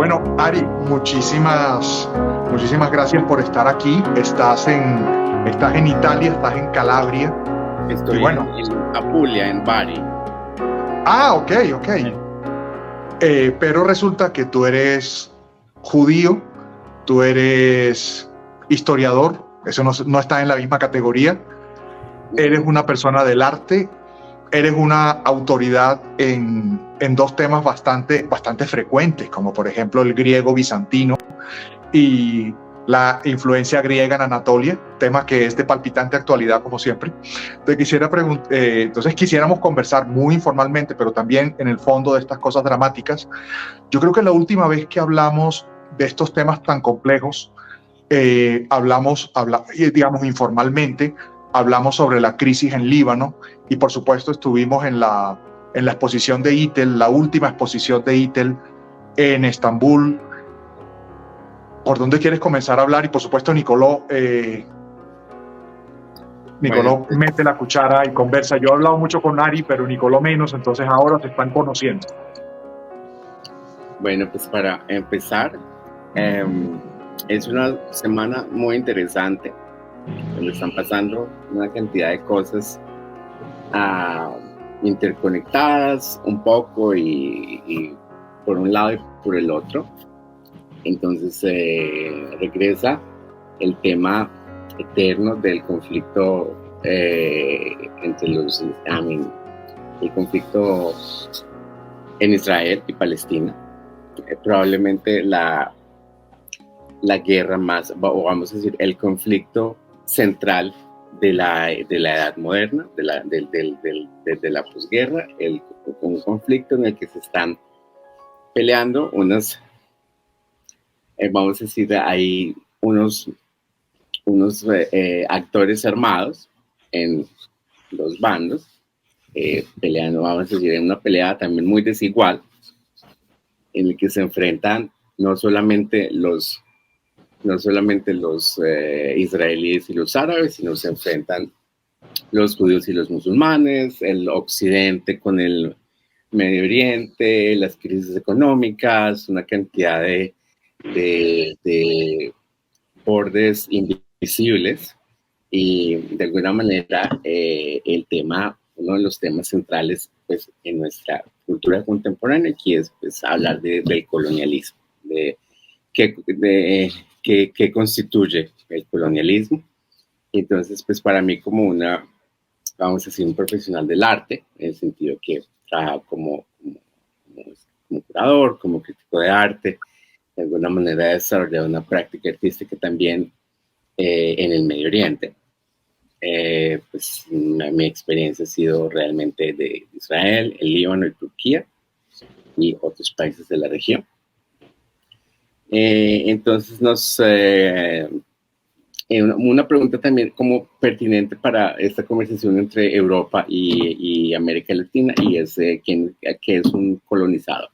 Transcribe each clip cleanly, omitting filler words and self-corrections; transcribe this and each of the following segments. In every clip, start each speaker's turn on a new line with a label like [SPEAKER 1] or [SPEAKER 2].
[SPEAKER 1] Bueno, Ari, muchísimas gracias por estar aquí. Estás en Italia, estás en Calabria. Y
[SPEAKER 2] Estoy
[SPEAKER 1] bueno,
[SPEAKER 2] en Apulia, en Bari.
[SPEAKER 1] ok. Pero resulta que tú eres judío, tú eres historiador, eso no está en la misma categoría. Eres una persona del arte, eres una autoridad en dos temas bastante frecuentes, como por ejemplo el griego bizantino y la influencia griega en Anatolia, tema que es de palpitante actualidad como siempre. Entonces quisiéramos conversar muy informalmente, pero también en el fondo de estas cosas dramáticas. Yo creo que la última vez que hablamos de estos temas tan complejos, digamos informalmente, hablamos sobre la crisis en Líbano y por supuesto estuvimos en la exposición de ITEL, la última exposición de ITEL en Estambul. ¿Por dónde quieres comenzar a hablar? Y por supuesto Nicoló
[SPEAKER 2] Bueno, pues,
[SPEAKER 1] mete la cuchara y conversa. Yo he hablado mucho con Ari, pero Nicoló menos, entonces ahora se están conociendo.
[SPEAKER 2] bueno, pues para empezar, es una semana muy interesante, donde están pasando una cantidad de cosas interconectadas un poco y por un lado y por el otro. Entonces regresa el tema eterno del conflicto entre el conflicto en Israel y Palestina. Probablemente la guerra más, o vamos a decir, el conflicto central de la edad moderna, de la posguerra, un conflicto en el que se están peleando vamos a decir, hay unos actores armados en los bandos, peleando, vamos a decir, en una pelea también muy desigual, en el que se enfrentan no solamente los israelíes y los árabes, sino se enfrentan los judíos y los musulmanes, el occidente con el Medio Oriente, las crisis económicas, una cantidad de bordes invisibles, y de alguna manera uno de los temas centrales pues, en nuestra cultura contemporánea aquí es pues, hablar del colonialismo, de qué constituye el colonialismo. Entonces, pues para mí como vamos a decir, un profesional del arte, en el sentido que trabaja como curador, como crítico de arte, de alguna manera he desarrollado una práctica artística también en el Medio Oriente. Pues mi experiencia ha sido realmente de Israel, el Líbano y Turquía y otros países de la región. Entonces una pregunta también como pertinente para esta conversación entre Europa y América Latina, y es ¿qué es un colonizador?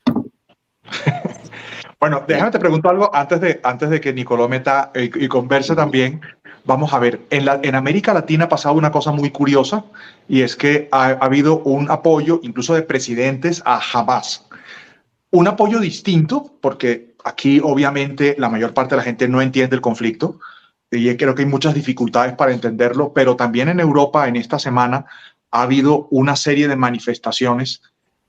[SPEAKER 1] Bueno, déjame te pregunto algo antes de que Nicoló meta y converse también. Vamos a ver, en América Latina ha pasado una cosa muy curiosa y es que ha habido un apoyo incluso de presidentes a Hamas. Un apoyo distinto porque aquí obviamente la mayor parte de la gente no entiende el conflicto y creo que hay muchas dificultades para entenderlo, pero también en Europa en esta semana ha habido una serie de manifestaciones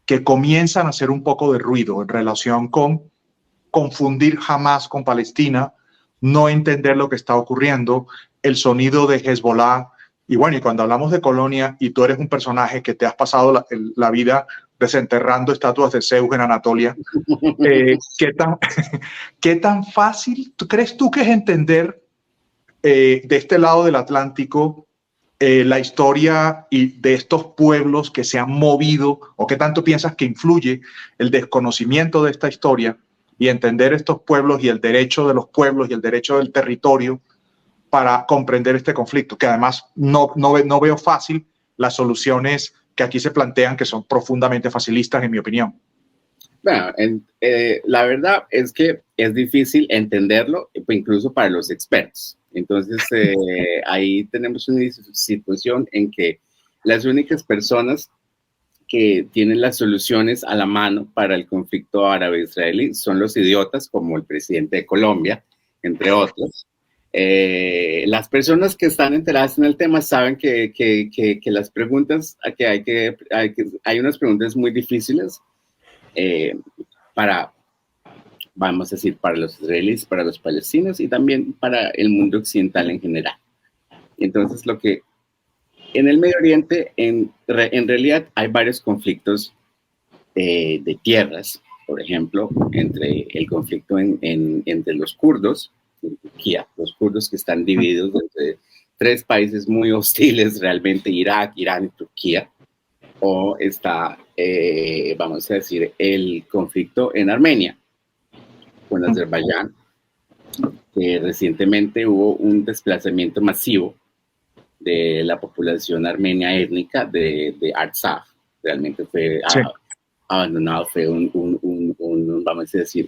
[SPEAKER 1] que comienzan a hacer un poco de ruido en relación con confundir Hamas con Palestina, no entender lo que está ocurriendo, el sonido de Hezbollah. Y bueno, y cuando hablamos de colonia y tú eres un personaje que te has pasado la vida desenterrando estatuas de Zeus en Anatolia, ¿qué tan fácil crees tú que es entender de este lado del Atlántico la historia y de estos pueblos que se han movido, o qué tanto piensas que influye el desconocimiento de esta historia y entender estos pueblos y el derecho de los pueblos y el derecho del territorio para comprender este conflicto, que además no veo fácil las soluciones que aquí se plantean, que son profundamente facilistas, en mi opinión?
[SPEAKER 2] Bueno, la verdad es que es difícil entenderlo, incluso para los expertos. Entonces, ahí tenemos una situación en que las únicas personas que tienen las soluciones a la mano para el conflicto árabe-israelí son los idiotas, como el presidente de Colombia, entre otros. Las personas que están enteradas en el tema saben que las preguntas, hay unas preguntas muy difíciles para, vamos a decir, para los israelíes, para los palestinos y también para el mundo occidental en general. Entonces, lo que en el Medio Oriente, en realidad hay varios conflictos de tierras, por ejemplo, entre el conflicto entre los kurdos en Turquía, los kurdos que están divididos entre tres países muy hostiles realmente, Irak, Irán y Turquía, o está, vamos a decir, el conflicto en Armenia, con Azerbaiyán, que recientemente hubo un desplazamiento masivo de la población armenia étnica de Artsakh. Realmente fue abandonado, fue vamos a decir,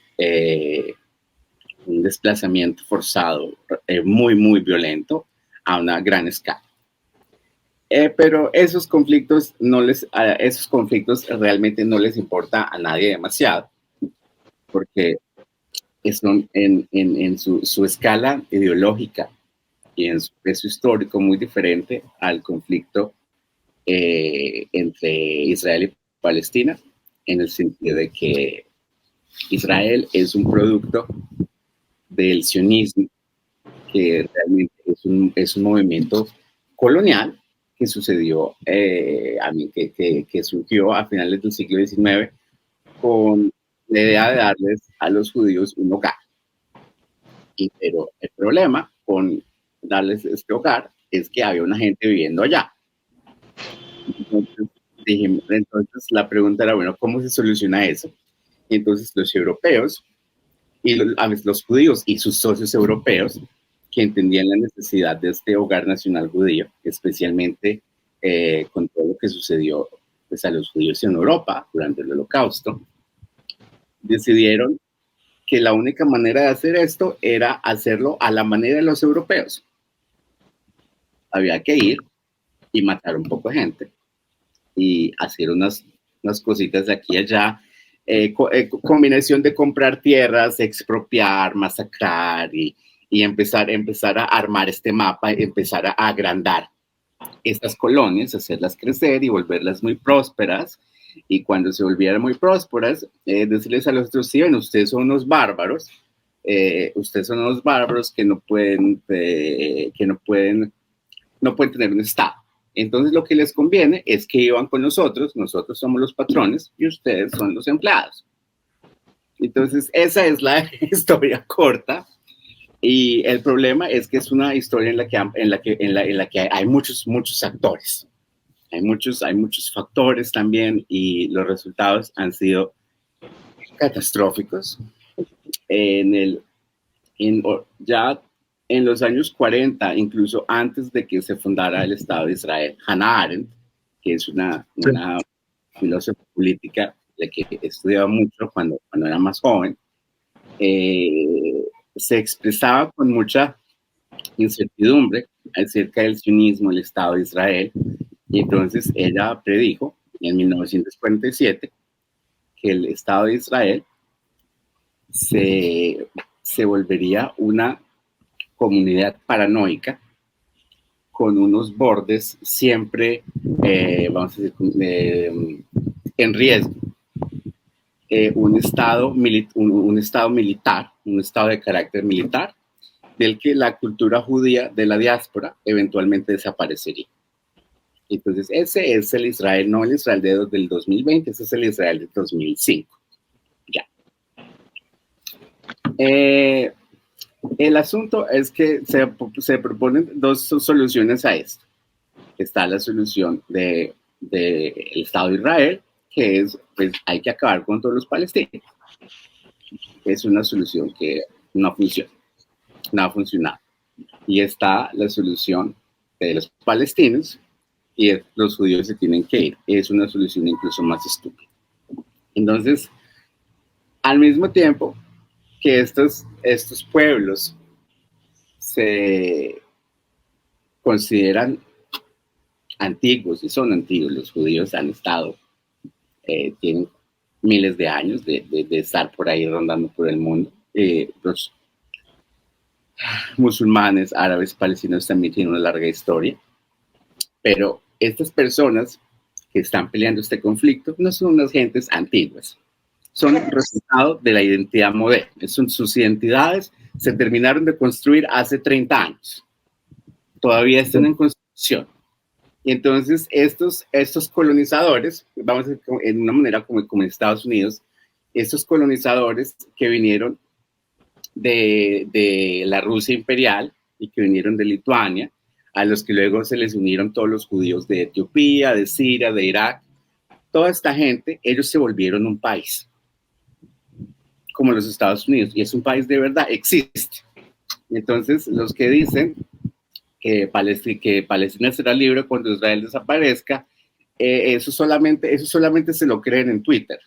[SPEAKER 2] un desplazamiento forzado muy, muy violento a una gran escala. Pero esos conflictos realmente no les importa a nadie demasiado, porque son en su escala ideológica y en su peso histórico muy diferente al conflicto entre Israel y Palestina, en el sentido de que Israel es un producto del sionismo, que realmente es un movimiento colonial que sucedió, que surgió a finales del siglo XIX con la idea de darles a los judíos un hogar. Pero el problema con darles este hogar es que había una gente viviendo allá. Entonces la pregunta era, bueno, ¿cómo se soluciona eso? Entonces los europeos y los judíos y sus socios europeos, que entendían la necesidad de este hogar nacional judío, especialmente con todo lo que sucedió pues, a los judíos en Europa durante el Holocausto, decidieron que la única manera de hacer esto era hacerlo a la manera de los europeos. Había que ir y matar un poco de gente y hacer unas cositas de aquí y allá, combinación de comprar tierras, expropiar, masacrar y empezar a armar este mapa, empezar a agrandar estas colonias, hacerlas crecer y volverlas muy prósperas. Y cuando se volvieran muy prósperas, decirles a los otros, sí, bueno, ustedes son unos bárbaros, que no pueden tener un Estado. Entonces lo que les conviene es que iban con nosotros somos los patrones y ustedes son los empleados. Entonces esa es la historia corta y el problema es que es una historia en la que hay muchos actores. Hay muchos factores también y los resultados han sido catastróficos. Ya en los años 40, incluso antes de que se fundara el Estado de Israel, Hannah Arendt, que es una filósofa política de que estudiaba mucho cuando era más joven, se expresaba con mucha incertidumbre acerca del sionismo, el Estado de Israel, y entonces ella predijo en 1947 que el Estado de Israel se volvería una comunidad paranoica con unos bordes siempre, vamos a decir, en riesgo. Un estado militar, un estado de carácter militar, del que la cultura judía de la diáspora eventualmente desaparecería. Entonces, ese es el Israel, no el Israel del 2020, ese es el Israel del 2005. Ya. El asunto es que se proponen dos soluciones a esto. Está la solución del Estado de Israel, que es, pues, hay que acabar con todos los palestinos. Es una solución que no funciona, no ha funcionado. Y está la solución de los palestinos, y los judíos se tienen que ir. Es una solución incluso más estúpida. Entonces, al mismo tiempo que estos pueblos se consideran antiguos y son antiguos, los judíos han estado tienen miles de años de estar por ahí rondando por el mundo. Los musulmanes, árabes, palestinos también tienen una larga historia, pero estas personas que están peleando este conflicto no son unas gentes antiguas, son resultado de la identidad moderna. Sus identidades se terminaron de construir hace 30 años, todavía están en construcción. Y entonces estos colonizadores, vamos a decir en una manera como en Estados Unidos, estos colonizadores que vinieron de la Rusia imperial y que vinieron de Lituania, a los que luego se les unieron todos los judíos de Etiopía, de Siria, de Irak, toda esta gente, ellos se volvieron un país, como los Estados Unidos, y es un país de verdad, existe. Entonces, los que dicen que Palestina será libre cuando Israel desaparezca, eso solamente se lo creen en Twitter.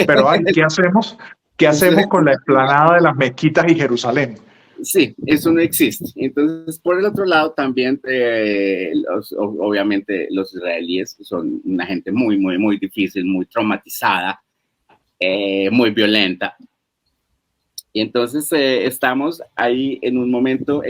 [SPEAKER 1] Pero ¿qué hacemos? ¿Qué hacemos con la explanada de las mezquitas y Jerusalén?
[SPEAKER 2] Sí, eso no existe. Entonces, por el otro lado, también, obviamente, los israelíes son una gente muy, muy, muy difícil, muy traumatizada, muy violenta. Y entonces estamos ahí en un momento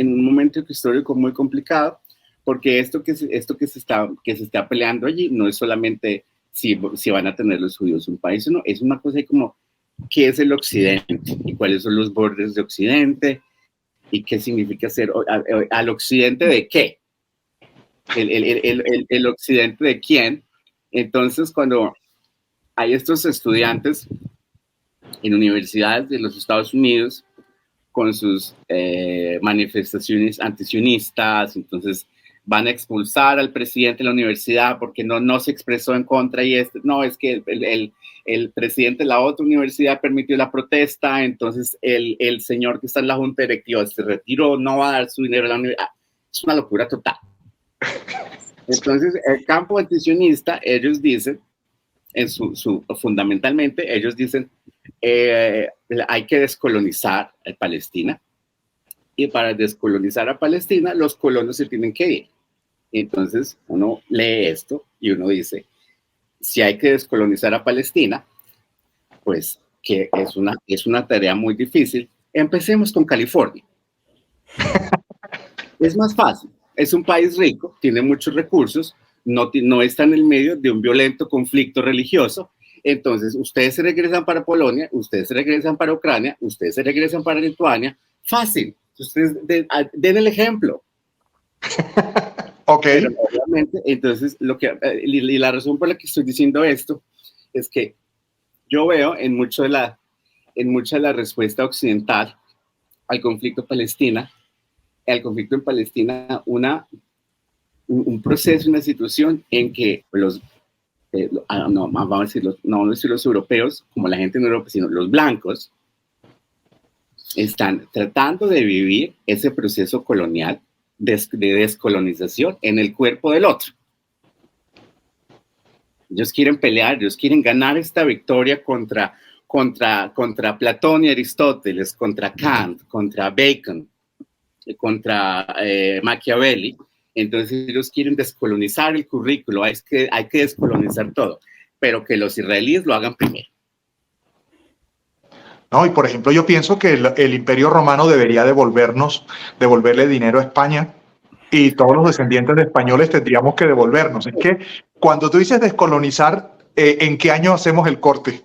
[SPEAKER 2] histórico muy complicado, porque esto que se está peleando allí no es solamente si van a tener los judíos un país o no, es una cosa como qué es el Occidente y cuáles son los bordes de Occidente y qué significa ser al Occidente de qué, el Occidente de quién. Entonces, cuando hay estos estudiantes en universidades de los Estados Unidos con sus manifestaciones antisionistas, entonces van a expulsar al presidente de la universidad porque no se expresó en contra y no, es que el presidente de la otra universidad permitió la protesta, entonces el señor que está en la junta directiva se retiró, no va a dar su dinero a la universidad. Es una locura total. Entonces, el campo antisionista, ellos dicen, fundamentalmente, ellos dicen, hay que descolonizar a Palestina, y para descolonizar a Palestina, los colonos se tienen que ir. Entonces, uno lee esto y uno dice, si hay que descolonizar a Palestina, pues que es una tarea muy difícil, empecemos con California. Es más fácil, es un país rico, tiene muchos recursos, no está en el medio de un violento conflicto religioso. Entonces, ustedes se regresan para Polonia, ustedes se regresan para Ucrania, ustedes se regresan para Lituania, fácil. Ustedes den el ejemplo.
[SPEAKER 1] Ok.
[SPEAKER 2] Pero obviamente, entonces, y la razón por la que estoy diciendo esto es que yo veo en mucha de la respuesta occidental al conflicto en Palestina, un proceso, una situación en que no vamos a decir los europeos, como la gente en Europa, sino los blancos, están tratando de vivir ese proceso colonial de descolonización en el cuerpo del otro. Ellos quieren pelear, ellos quieren ganar esta victoria contra Platón y Aristóteles, contra Kant, contra Bacon, contra Machiavelli. Entonces ellos quieren descolonizar el currículo, hay que descolonizar todo, pero que los israelíes lo hagan primero.
[SPEAKER 1] No, y por ejemplo, yo pienso que el Imperio Romano debería devolverle dinero a España, y todos los descendientes de españoles tendríamos que devolvernos. Es que cuando tú dices descolonizar, ¿en qué año hacemos el corte?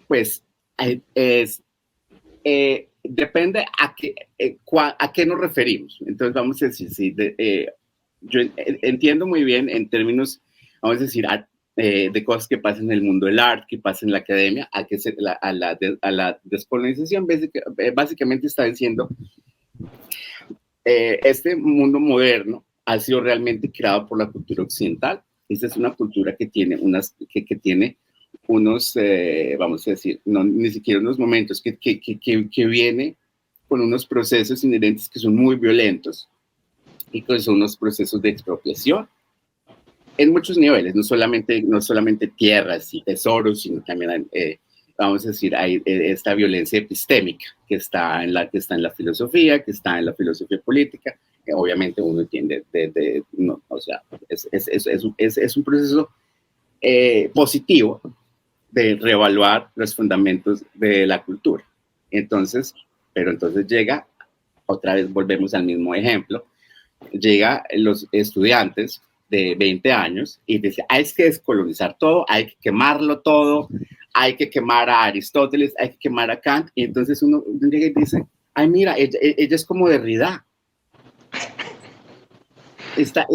[SPEAKER 2] Pues depende a qué nos referimos. Entonces vamos a decir, yo entiendo muy bien en términos, vamos a decir, de cosas que pasan en el mundo del arte, que pasan en la academia, a la descolonización. Básicamente está diciendo, este mundo moderno ha sido realmente creado por la cultura occidental. Esta es una cultura que tiene que tiene unos, vamos a decir, ni siquiera unos momentos, que viene con unos procesos inherentes que son muy violentos y que son unos procesos de expropiación en muchos niveles, no solamente tierras y tesoros, sino también, vamos a decir, hay esta violencia epistémica que está en la filosofía, que está en la filosofía política, que obviamente uno entiende, o sea, es un proceso positivo de reevaluar los fundamentos de la cultura. Entonces, pero entonces llega, otra vez volvemos al mismo ejemplo, llega los estudiantes de 20 años y dice, hay que descolonizar todo, hay que quemarlo todo, hay que quemar a Aristóteles, hay que quemar a Kant, y entonces uno llega y dice, ay mira, ella es como Derrida. Esta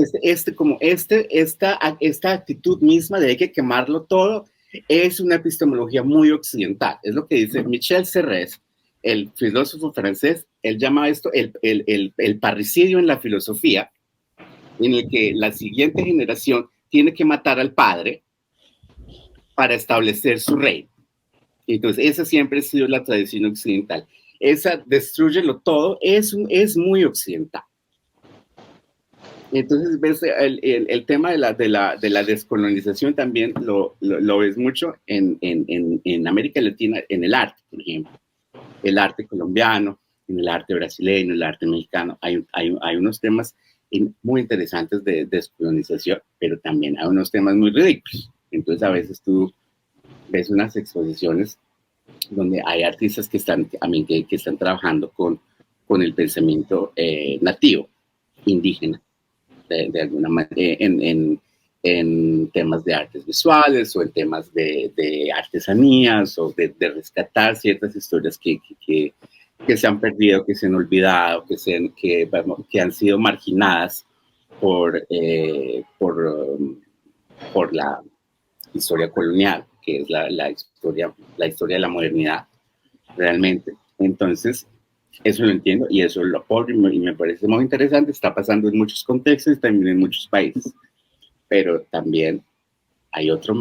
[SPEAKER 2] actitud misma de hay que quemarlo todo es una epistemología muy occidental. Es lo que dice Michel Serres, el filósofo francés. Él llama esto el parricidio en la filosofía, en el que la siguiente generación tiene que matar al padre para establecer su reino. Entonces, esa siempre ha sido la tradición occidental. Esa destrúyelo todo es muy occidental. Entonces, ves, el tema de la descolonización también lo ves mucho en América Latina, en el arte, por ejemplo. El arte colombiano, en el arte brasileño, el arte mexicano. Hay unos temas muy interesantes de descolonización, pero también hay unos temas muy ridículos. Entonces, a veces tú ves unas exposiciones donde hay artistas que están trabajando con el pensamiento nativo, indígena, de alguna manera, en temas de artes visuales o en temas de artesanías o de rescatar ciertas historias que se han perdido, que se han olvidado, que han sido marginadas por la historia colonial, que es la historia de la modernidad, realmente. Entonces, eso lo entiendo y eso lo apoyo y me parece muy interesante. Está pasando en muchos contextos y también en muchos países, pero también hay otras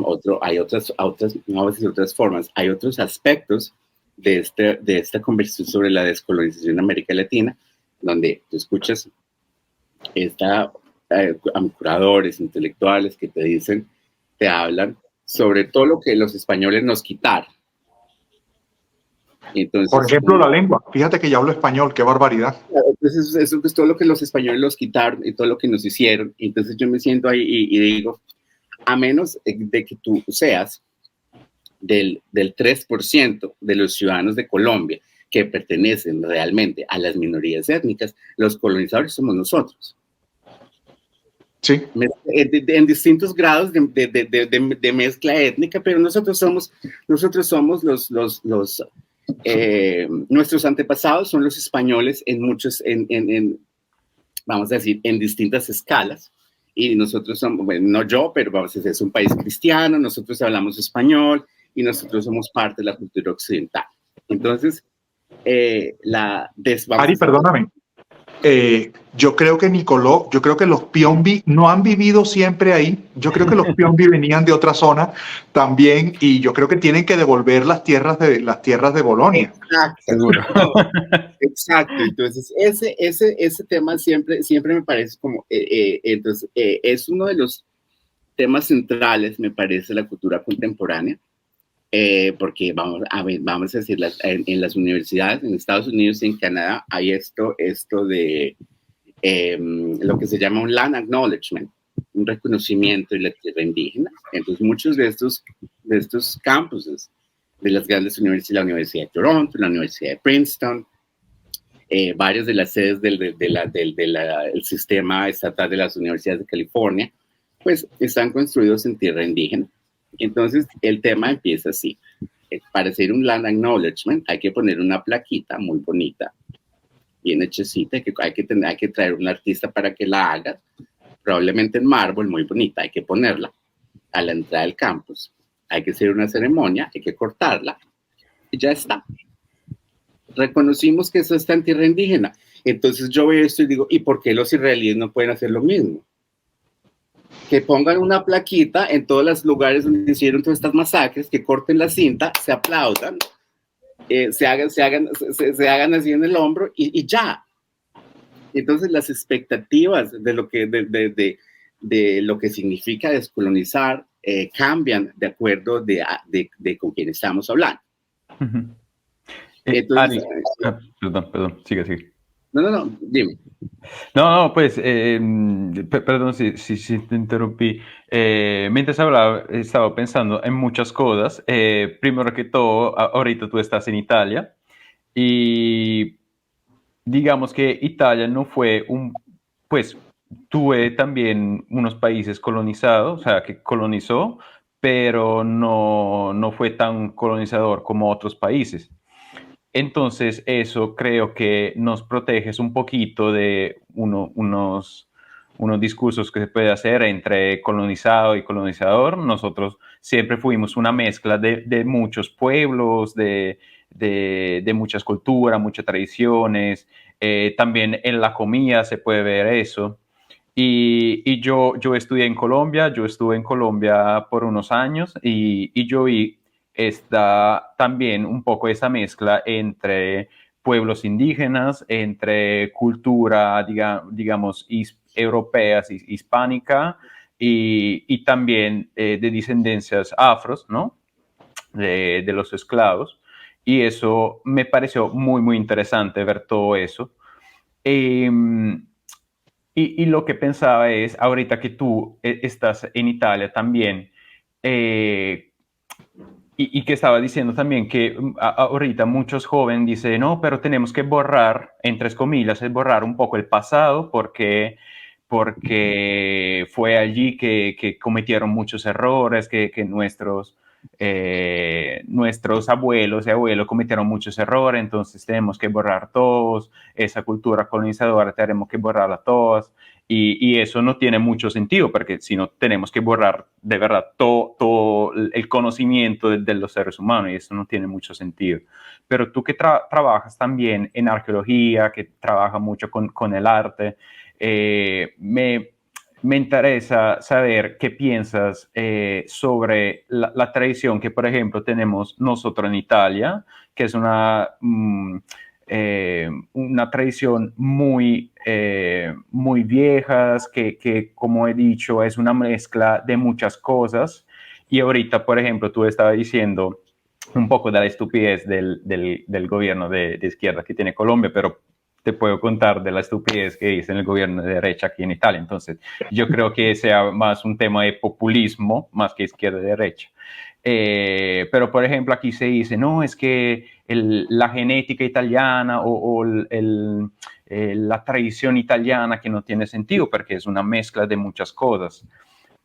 [SPEAKER 2] formas, hay otros aspectos de esta conversación sobre la descolonización en América Latina, donde tú escuchas curadores, intelectuales que te hablan sobre todo lo que los españoles nos quitaron. Entonces,
[SPEAKER 1] por ejemplo, la lengua. Fíjate que ya hablo español, qué barbaridad.
[SPEAKER 2] Entonces, eso es todo lo que los españoles nos quitaron y todo lo que nos hicieron. Entonces yo me siento ahí y digo, a menos de que tú seas del 3% de los ciudadanos de Colombia que pertenecen realmente a las minorías étnicas, los colonizadores somos nosotros.
[SPEAKER 1] Sí.
[SPEAKER 2] En distintos grados de mezcla étnica, pero nosotros somos nuestros antepasados son los españoles vamos a decir, en distintas escalas. Y nosotros somos, bueno, no yo, pero vamos a decir, es un país cristiano, nosotros hablamos español y nosotros somos parte de la cultura occidental. Entonces,
[SPEAKER 1] Ari, perdóname. Yo creo que yo creo que los Piombi no han vivido siempre ahí. Yo creo que los Piombi venían de otra zona también y yo creo que tienen que devolver las tierras de Bolonia.
[SPEAKER 2] Exacto, seguro. Exacto. Entonces, ese tema siempre me parece como, entonces, es uno de los temas centrales, me parece, de la cultura contemporánea. Porque vamos a decir, en las universidades, en Estados Unidos y en Canadá, hay esto de lo que se llama un land acknowledgement, un reconocimiento de la tierra indígena. Entonces, muchos de estos campuses de las grandes universidades, la Universidad de Toronto, la Universidad de Princeton, varias de las sedes del sistema estatal de las universidades de California, pues están construidos en tierra indígena. Entonces, el tema empieza así. Para hacer un land acknowledgement hay que poner una plaquita muy bonita, bien hechecita, que hay que traer un artista para que la haga, probablemente en mármol, muy bonita, hay que ponerla a la entrada del campus. Hay que hacer una ceremonia, hay que cortarla y ya está. Reconocimos que eso está en tierra indígena. Entonces yo veo esto y digo, ¿y por qué los israelíes no pueden hacer lo mismo? Que pongan una plaquita en todos los lugares donde hicieron todas estas masacres, que corten la cinta, se aplaudan, se hagan así en el hombro y ya. Entonces las expectativas de lo que significa descolonizar cambian de acuerdo de con quién estamos hablando.
[SPEAKER 3] Entonces, Ari, perdón, sigue.
[SPEAKER 2] No, no, no, dime.
[SPEAKER 3] No, pues, perdón si te interrumpí. Mientras hablaba, estaba pensando en muchas cosas. Primero que todo, ahorita tú estás en Italia y digamos que Italia no fue pues tuve también unos países colonizados, o sea, que colonizó, pero no fue tan colonizador como otros países. Entonces, eso creo que nos protege un poquito de unos discursos que se puede hacer entre colonizado y colonizador. Nosotros siempre fuimos una mezcla de muchos pueblos, de muchas culturas, muchas tradiciones. También en la comida se puede ver eso. Y yo estudié en Colombia, yo estuve en Colombia por unos años y yo vi está también un poco esa mezcla entre pueblos indígenas, entre cultura, digamos, europea, hispánica, y también de descendencias afros, ¿no? De los esclavos. Y eso me pareció muy, muy interesante ver todo eso. Eh, y lo que pensaba es, ahorita que tú estás en Italia también, eh, y que estaba diciendo también que ahorita muchos jóvenes dicen, no, pero tenemos que borrar, entre comillas, es borrar un poco el pasado porque fue allí que cometieron muchos errores, que nuestros abuelos y abuelos cometieron muchos errores, entonces tenemos que borrar todos, esa cultura colonizadora tenemos que borrarla todas. Y eso no tiene mucho sentido, porque si no tenemos que borrar de verdad todo el conocimiento de los seres humanos, y eso no tiene mucho sentido. Pero tú que trabajas también en arqueología, que trabajas mucho con el arte, me interesa saber qué piensas sobre la tradición que, por ejemplo, tenemos nosotros en Italia, que es una tradición muy viejas, que, como he dicho, es una mezcla de muchas cosas. Y ahorita, por ejemplo, tú estabas diciendo un poco de la estupidez del gobierno de izquierda que tiene Colombia, pero te puedo contar de la estupidez que dice en el gobierno de derecha aquí en Italia. Entonces, yo creo que sea más un tema de populismo, más que izquierda y derecha. Pero, por ejemplo, aquí se dice, no, es que la genética italiana o la tradición italiana que no tiene sentido porque es una mezcla de muchas cosas.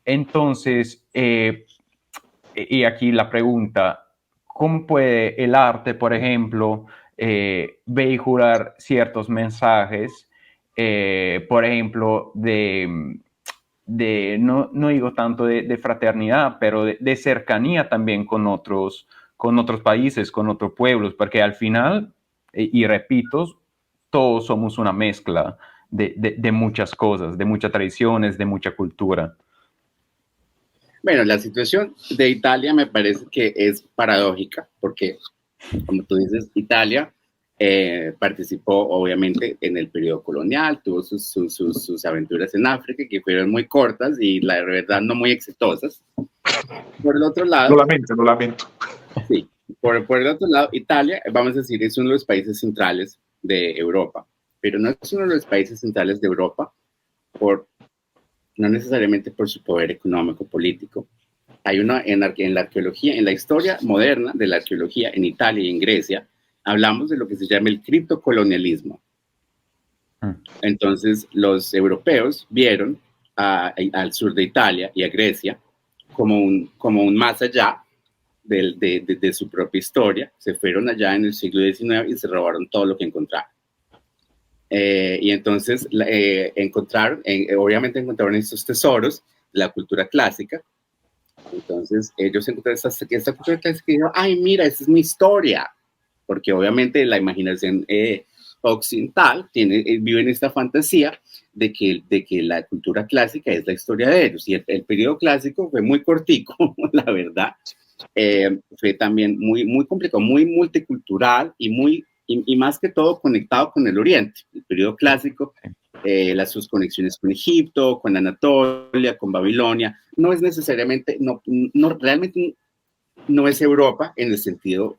[SPEAKER 3] Entonces, y aquí la pregunta, ¿cómo puede el arte, por ejemplo, vehicular ciertos mensajes, por ejemplo, no digo tanto de fraternidad, pero de cercanía también con otros países, con otros pueblos, porque al final, y repito, todos somos una mezcla de muchas cosas, de muchas tradiciones, de mucha cultura.
[SPEAKER 2] Bueno, la situación de Italia me parece que es paradójica, porque, como tú dices, Italia participó obviamente en el periodo colonial, tuvo sus aventuras en África, que fueron muy cortas y la verdad no muy exitosas. Por el otro
[SPEAKER 1] Lo
[SPEAKER 2] lado,
[SPEAKER 1] lamento, lo lamento.
[SPEAKER 2] sí, por el otro lado, Italia, vamos a decir, es uno de los países centrales de Europa, pero no es uno de los países centrales de Europa por, no necesariamente por su poder económico político. Hay una en la arqueología, en la historia moderna de la arqueología en Italia y en Grecia, hablamos de lo que se llama el criptocolonialismo. Entonces, los europeos vieron al sur de Italia y a Grecia como un más allá de su propia historia. Se fueron allá en el siglo XIX y se robaron todo lo que encontraron. Y entonces obviamente encontraron estos tesoros de la cultura clásica. Entonces ellos encontraron esta cultura clásica y dijeron, ay, mira, esa es mi historia. Porque obviamente la imaginación occidental vive en esta fantasía de que la cultura clásica es la historia de ellos. Y el periodo clásico fue muy cortico, la verdad. Fue también muy complicado, muy multicultural y más que todo conectado con el Oriente. El periodo clásico, sus conexiones con Egipto, con Anatolia, con Babilonia, no es necesariamente, realmente no es Europa en el sentido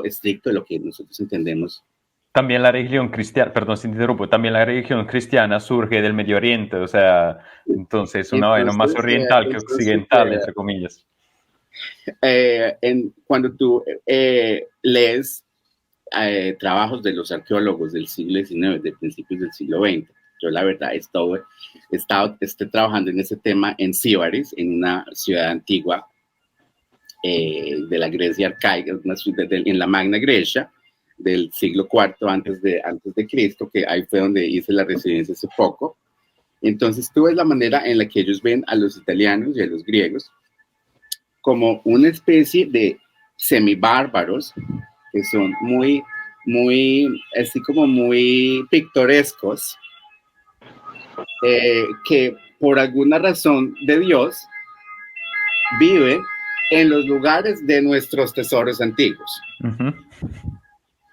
[SPEAKER 2] estricto de lo que nosotros entendemos
[SPEAKER 3] También la religión cristiana, perdón si te interrumpo, también la religión cristiana surge del Medio Oriente, o sea, entonces una vaina más
[SPEAKER 2] Entonces,
[SPEAKER 3] oriental que occidental, entre comillas.
[SPEAKER 2] cuando tú lees trabajos de los arqueólogos del siglo XIX, de principios del siglo XX, yo la verdad he estado trabajando en ese tema en Síbaris, en una ciudad antigua de la Grecia arcaica, una ciudad en la Magna Grecia, del siglo IV antes de Cristo, que ahí fue donde hice la residencia hace poco. Entonces tú ves la manera en la que ellos ven a los italianos y a los griegos como una especie de semibárbaros que son muy, así como muy pintorescos, que por alguna razón de Dios viven en los lugares de nuestros tesoros antiguos. Uh-huh.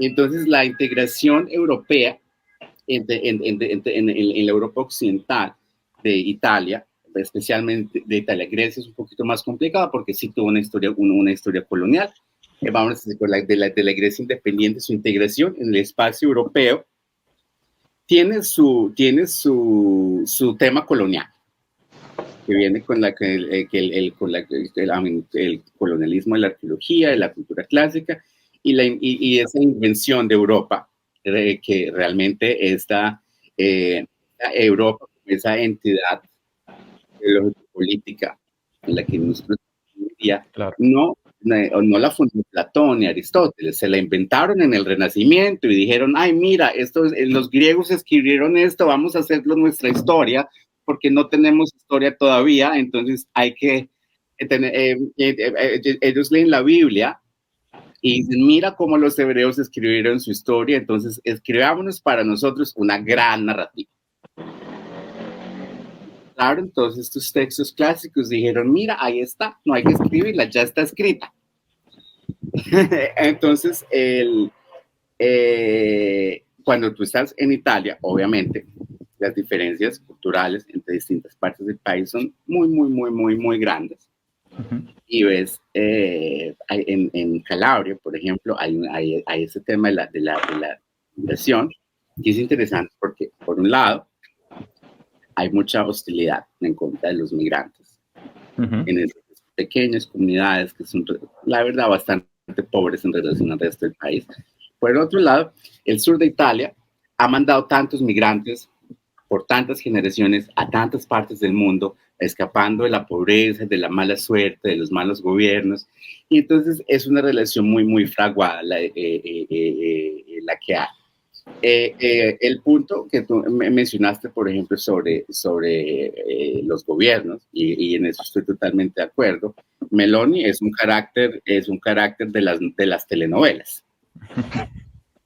[SPEAKER 2] Entonces la integración europea en la Europa occidental de Italia, especialmente de Italia, Grecia es un poquito más complicada porque sí tuvo una historia colonial. Vamos a decir, de la Grecia independiente, su integración en el espacio europeo tiene su tema colonial, que viene con el colonialismo de la arqueología, de la cultura clásica y esa invención de Europa, que realmente esta Europa, esa entidad política en la que nosotros claro. no la fundó Platón ni Aristóteles, se la inventaron en el Renacimiento y dijeron, ay, mira, los griegos escribieron esto, vamos a hacerlo nuestra historia, porque no tenemos historia todavía, entonces hay que tener, ellos leen la Biblia y dicen, mira cómo los hebreos escribieron su historia, entonces escribámonos para nosotros una gran narrativa. Claro, entonces estos textos clásicos dijeron, mira, ahí está, no hay que escribirla, ya está escrita. Entonces, cuando tú estás en Italia, obviamente, las diferencias culturales entre distintas partes del país son muy grandes. Uh-huh. Y ves, en Calabria, por ejemplo, hay ese tema de la migración, que es interesante porque, por un lado, hay mucha hostilidad en contra de los migrantes. Uh-huh. En esas pequeñas comunidades que son, la verdad, bastante pobres en relación al resto del país. Por el otro lado, el sur de Italia ha mandado tantos migrantes por tantas generaciones a tantas partes del mundo, escapando de la pobreza, de la mala suerte, de los malos gobiernos. Y entonces es una relación muy fraguada la que hay. El punto que tú mencionaste, por ejemplo, sobre los gobiernos, y en eso estoy totalmente de acuerdo. Meloni es un carácter de las telenovelas.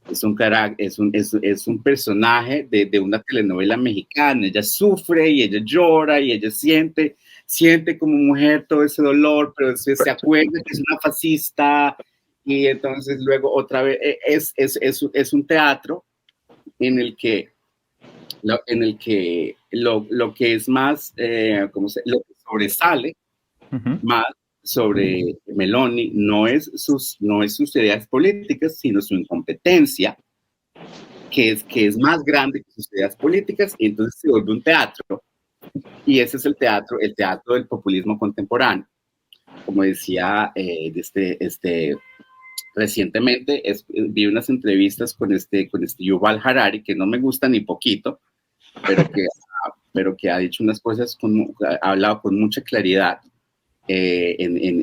[SPEAKER 2] Es un personaje de una telenovela mexicana. Ella sufre y ella llora y ella siente como mujer todo ese dolor, pero se acuerda que es una fascista y entonces luego otra vez es un teatro en el que lo que es más, lo que sobresale uh-huh. más sobre Meloni no es sus ideas políticas, sino su incompetencia, que es más grande que sus ideas políticas, y entonces se vuelve un teatro. Y ese es el teatro del populismo contemporáneo. Como decía recientemente vi unas entrevistas con este Yuval Harari, que no me gusta ni poquito, pero que ha dicho unas cosas, ha hablado con mucha claridad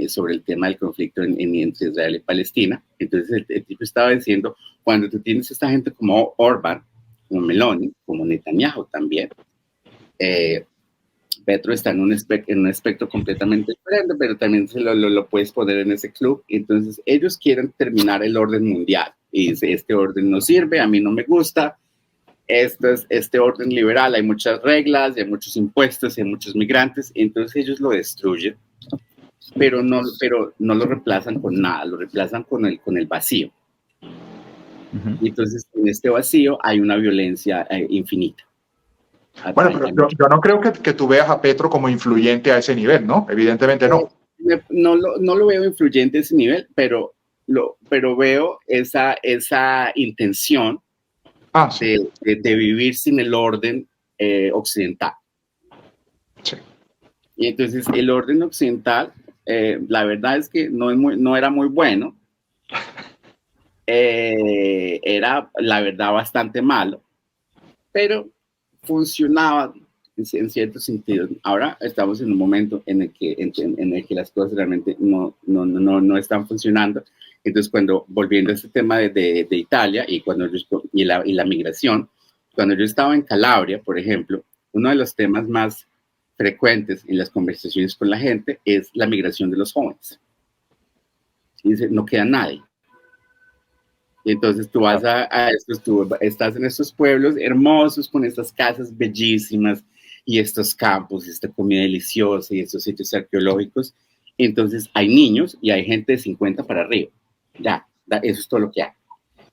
[SPEAKER 2] sobre el tema del conflicto entre Israel y Palestina. Entonces el tipo estaba diciendo, cuando tú tienes esta gente como Orbán, como Meloni, como Netanyahu también, Petro está en un espectro completamente diferente, pero también lo puedes poner en ese club. Entonces ellos quieren terminar el orden mundial y dice, este orden no sirve, a mí no me gusta, este orden liberal, hay muchas reglas, hay muchos impuestos, hay muchos migrantes, entonces ellos lo destruyen, pero no lo reemplazan con nada, lo reemplazan con el vacío. Uh-huh. Y entonces en este vacío hay una violencia infinita.
[SPEAKER 1] Bueno, pero yo no creo que tú veas a Petro como influyente a ese nivel, ¿no? Evidentemente no.
[SPEAKER 2] No lo veo influyente a ese nivel, pero veo esa intención
[SPEAKER 1] Sí.
[SPEAKER 2] de vivir sin el orden occidental.
[SPEAKER 1] Sí.
[SPEAKER 2] Y entonces el orden occidental, la verdad es que no era muy bueno, era la verdad bastante malo, pero funcionaba en cierto sentido. Ahora estamos en un momento en el que las cosas realmente no están funcionando. Entonces, volviendo a este tema de Italia y la migración, cuando yo estaba en Calabria, por ejemplo, uno de los temas más frecuentes en las conversaciones con la gente es la migración de los jóvenes. Y dice, no queda nadie. Y entonces tú vas tú estás en estos pueblos hermosos con estas casas bellísimas y estos campos y esta comida deliciosa y estos sitios arqueológicos. Entonces hay niños y hay gente de 50 para arriba. Ya, eso es todo lo que hay.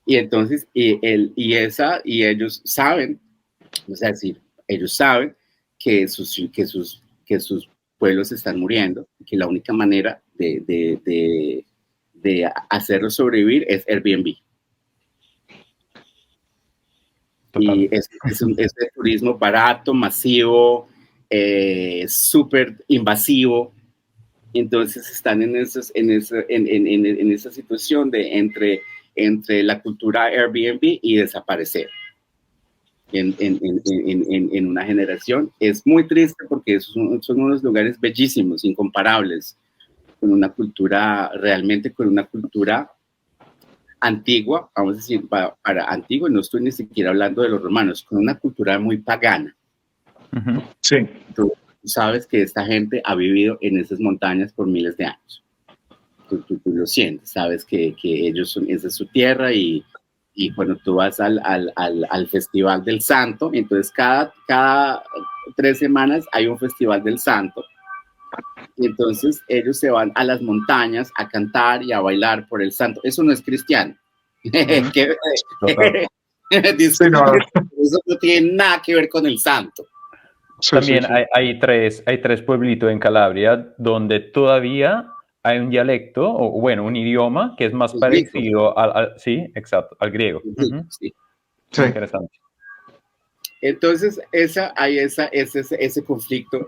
[SPEAKER 2] Y entonces, ellos saben, o sea, decir, ellos saben que sus pueblos están muriendo, que la única manera de hacerlos sobrevivir es Airbnb.
[SPEAKER 3] Total.
[SPEAKER 2] Y es de turismo barato, masivo, súper invasivo. Entonces están en esa situación de entre la cultura Airbnb y desaparecer en una generación. Es muy triste porque son unos lugares bellísimos, incomparables, con una cultura antigua, vamos a decir, para antigua, no estoy ni siquiera hablando de los romanos, con una cultura muy pagana.
[SPEAKER 1] Sí.
[SPEAKER 2] Tú sabes que esta gente ha vivido en esas montañas por miles de años. Tú lo sientes, sabes que esa es su tierra y cuando tú vas al Festival del Santo, entonces cada 3 semanas hay un Festival del Santo. Y entonces ellos se van a las montañas a cantar y a bailar por el santo. Eso no es cristiano. Eso no tiene nada que ver con el santo.
[SPEAKER 3] También hay tres pueblitos en Calabria donde todavía hay un dialecto, o bueno, un idioma que es más parecido sí, exacto, al griego.
[SPEAKER 2] Sí.
[SPEAKER 3] Interesante.
[SPEAKER 2] Entonces, hay ese conflicto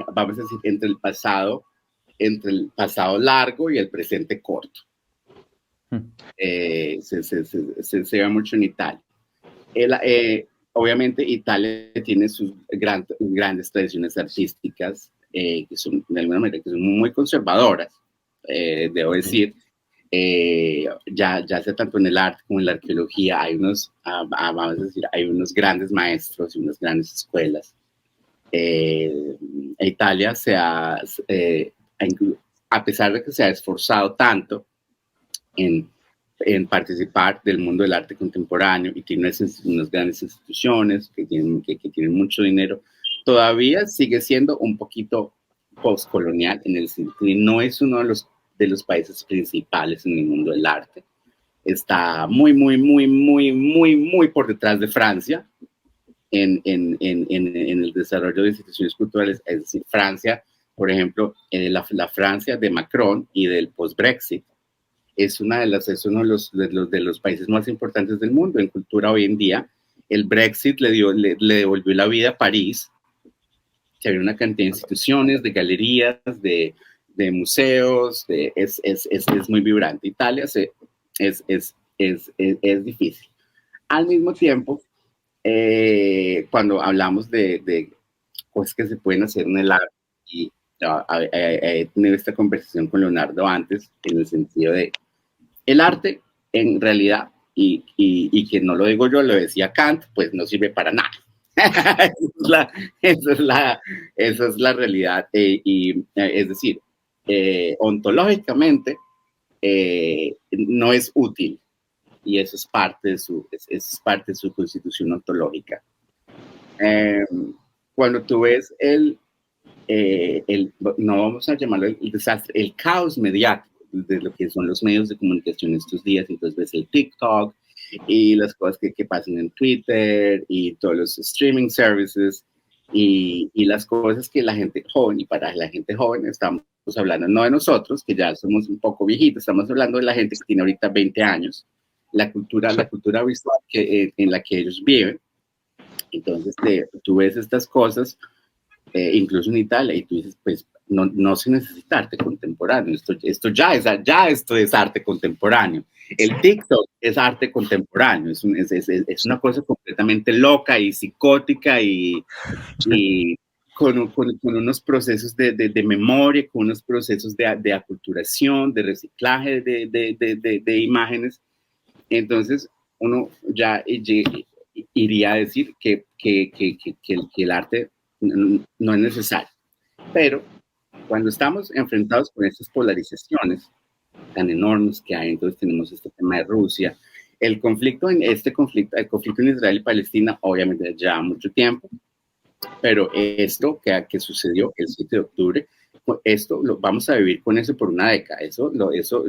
[SPEAKER 2] vamos a decir, entre el pasado largo y el presente corto. Se ve mucho en Italia. Obviamente, Italia tiene sus grandes tradiciones artísticas que son, de alguna manera, que son muy conservadoras, debo decir. Ya sea tanto en el arte como en la arqueología, hay unos grandes maestros y unas grandes escuelas. Italia a pesar de que se ha esforzado tanto en participar del mundo del arte contemporáneo y tiene unas grandes instituciones que tienen mucho dinero, todavía sigue siendo un poquito postcolonial en el sentido que no es uno de los países principales en el mundo del arte. Está muy por detrás de Francia en el desarrollo de instituciones culturales. Es decir, Francia, por ejemplo, la Francia de Macron y del post-Brexit es uno de los países más importantes del mundo en cultura hoy en día. El Brexit le devolvió la vida a París, que había una cantidad de instituciones, de galerías, de museos, es muy vibrante. Italia es difícil. Al mismo tiempo, cuando hablamos de cosas que se pueden hacer en el arte, y he tenido esta conversación con Leonardo antes, en el sentido de el arte, en realidad, y que no lo digo yo, lo decía Kant, pues no sirve para nada. Esa es la realidad. Es decir, ontológicamente no es útil, y eso es parte de su constitución ontológica. Cuando tú ves no vamos a llamarlo el desastre, el caos mediático de lo que son los medios de comunicación estos días, entonces ves el TikTok y las cosas que pasan en Twitter y todos los streaming services y las cosas que la gente joven, y para la gente joven estamos hablando no de nosotros, que ya somos un poco viejitos, estamos hablando de la gente que tiene ahorita 20 años, la cultura visual en la que ellos viven. Entonces tú ves estas cosas, incluso en Italia, y tú dices, pues no se necesita arte contemporáneo, esto es arte contemporáneo. El TikTok es arte contemporáneo, es una cosa completamente loca y psicótica y con unos procesos de memoria, con unos procesos de aculturación, de reciclaje de imágenes. Entonces, uno ya iría a decir que el arte no es necesario. Pero cuando estamos enfrentados con estas polarizaciones tan enormes que hay, entonces tenemos este tema de Rusia, el conflicto en Israel y Palestina obviamente lleva mucho tiempo, pero esto que sucedió el 7 de octubre, esto lo vamos a vivir con eso por una década, eso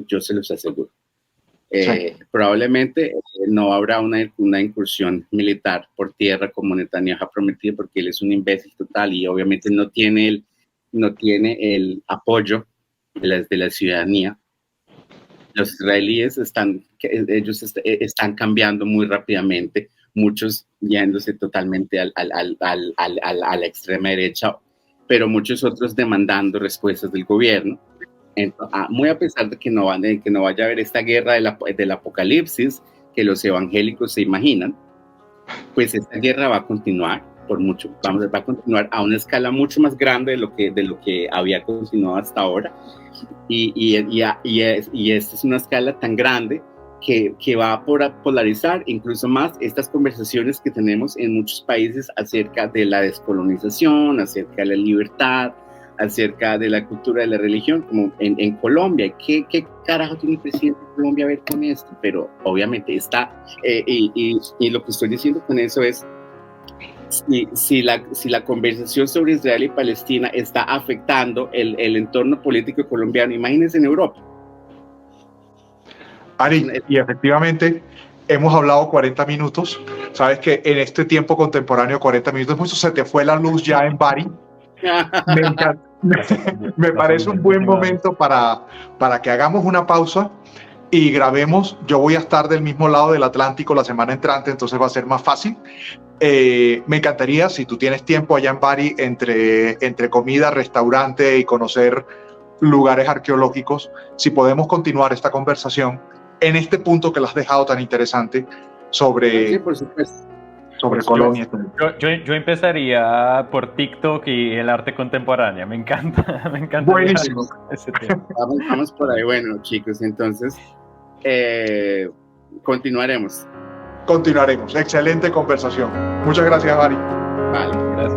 [SPEAKER 2] yo se los aseguro. Probablemente no habrá una incursión militar por tierra como Netanyahu ha prometido, porque él es un imbécil total y obviamente no tiene el apoyo de la ciudadanía. Los israelíes están cambiando muy rápidamente, muchos yéndose totalmente a la extrema derecha, pero muchos otros demandando respuestas del gobierno. Entonces, muy a pesar de que no vaya a haber esta guerra del apocalipsis que los evangélicos se imaginan, pues esta guerra va a continuar va a continuar a una escala mucho más grande de lo que había continuado hasta ahora, y esta es una escala tan grande que va a polarizar incluso más estas conversaciones que tenemos en muchos países acerca de la descolonización, acerca de la libertad, acerca de la cultura de la religión, como en Colombia. ¿Qué carajo tiene el presidente de Colombia a ver con esto? Pero obviamente está, y lo que estoy diciendo con eso es, si la conversación sobre Israel y Palestina está afectando el entorno político colombiano, imagínense en Europa.
[SPEAKER 1] Ari, y efectivamente hemos hablado 40 minutos. Sabes que en este tiempo contemporáneo 40 minutos, mucho se te fue la luz ya en Bari. Me parece un buen momento para que hagamos una pausa y grabemos. Yo voy a estar del mismo lado del Atlántico la semana entrante, entonces va a ser más fácil. Me encantaría, si tú tienes tiempo allá en Bari, entre comida, restaurante y conocer lugares arqueológicos, si podemos continuar esta conversación en este punto que lo has dejado tan interesante sobre,
[SPEAKER 2] sí, por supuesto,
[SPEAKER 1] sobre Colombia.
[SPEAKER 3] Yo empezaría por TikTok y el arte contemporáneo. Me encanta.
[SPEAKER 1] Buenísimo.
[SPEAKER 3] Ese tema.
[SPEAKER 2] Vamos por ahí. Bueno, chicos, entonces continuaremos.
[SPEAKER 1] Excelente conversación. Muchas gracias, Ari.
[SPEAKER 2] Vale,
[SPEAKER 3] Gracias.